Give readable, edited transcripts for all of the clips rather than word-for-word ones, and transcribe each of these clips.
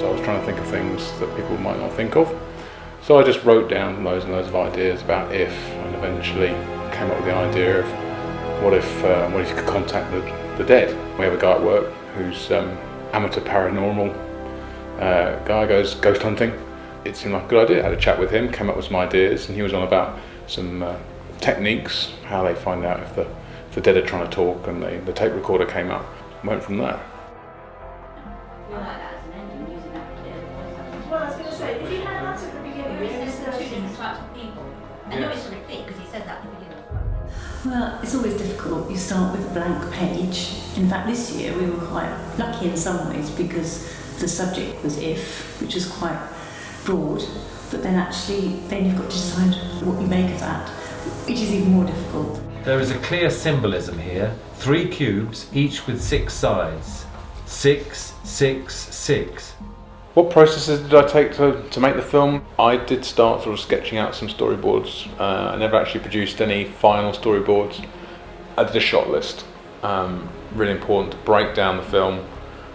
So I was trying to think of things that people might not think of. So I just wrote down loads and loads of ideas about if, and eventually came up with the idea of what if you could contact the dead. We have a guy at work who's amateur paranormal guy, goes ghost hunting. It seemed like a good idea. I had a chat with him, came up with some ideas, and he was on about some techniques, how they find out if the dead are trying to talk, and the tape recorder came up. Went from there. Well, I was going to say, if you had that at the beginning, There's two different types of people. I know it's repeat because he says that at the beginning as well. Well, it's always difficult. You start with a blank page. In fact, this year we were quite lucky in some ways because the subject was if, which is quite broad, but then you've got to decide what you make of that, which is even more difficult. There is a clear symbolism here. 3 cubes, each with 6 sides. 6, 6, 6. What processes did I take to make the film? I did start sort of sketching out some storyboards. I never actually produced any final storyboards. I did a shot list. Really important to break down the film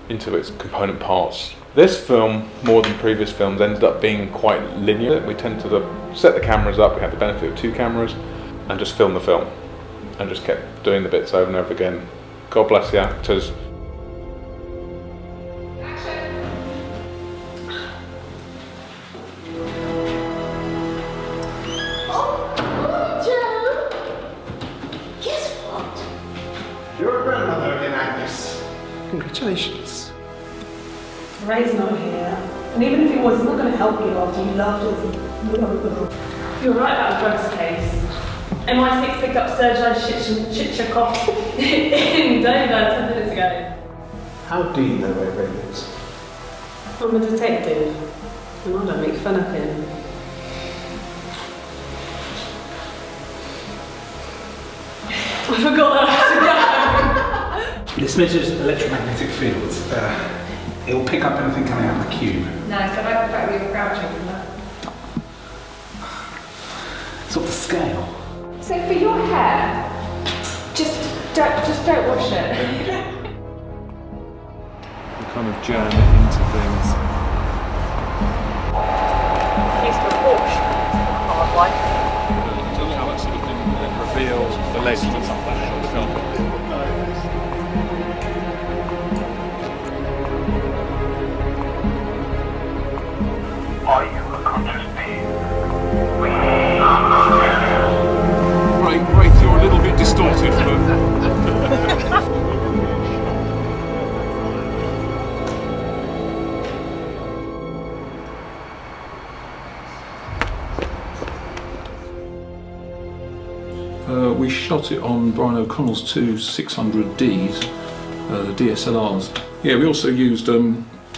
into its component parts. This film, more than previous films, ended up being quite linear. We tend to set the cameras up, we had the benefit of 2 cameras, and just film the film. And just kept doing the bits over and over again. God bless the actors. Your grandmother again, Agnes. Congratulations. Ray's not here. And even if he was, he's not going to help you after you loved it. You're right about the drugs case. MI6 picked up Sergei Chichakov in Dover 10 minutes ago. How do you know where Ray lives? I'm a detective, and I don't make fun of him. I forgot that I had to go. This measures electromagnetic fields. It will pick up anything coming out of the cube. No, so I like the fact we were crouching from that. Sort of scale. So for your hair, just don't wash it. You kind of journey into things. Used to wash. Hard life. Look how that sort of thing reveals the legend and stuff like that in the film. Are you a conscious being? Right, you're a little bit distorted. We shot it on Brian O'Connell's 2 600Ds, the DSLRs. Yeah, we also used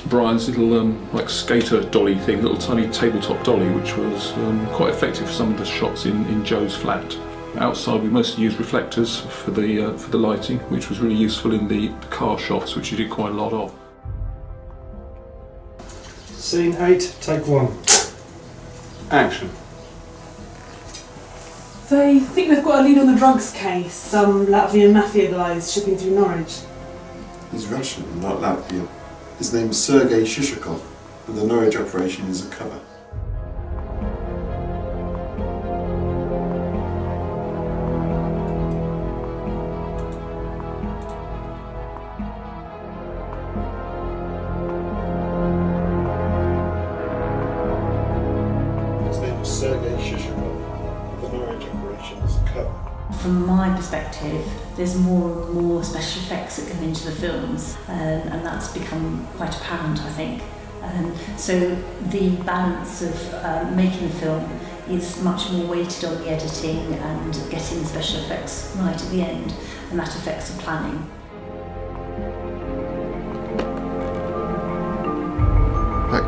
Brian's little like skater dolly thing, little tiny tabletop dolly, which was quite effective for some of the shots in Joe's flat. Outside we mostly used reflectors for the lighting, which was really useful in the car shots, which you did quite a lot of. Scene 8, take 1. Action. They think they've got a lead on the drugs case. Some Latvian mafia guys shipping through Norwich. He's Russian, not Latvian. His name is Sergei Shishakov, and the Norwich operation is a cover. His name is Sergei Shishakov, the Norwich operation is a cover. From my perspective, there's more and more special effects that come into the films, and that's become quite apparent, I think. So the balance of making the film is much more weighted on the editing and getting the special effects right at the end, and that affects the planning. That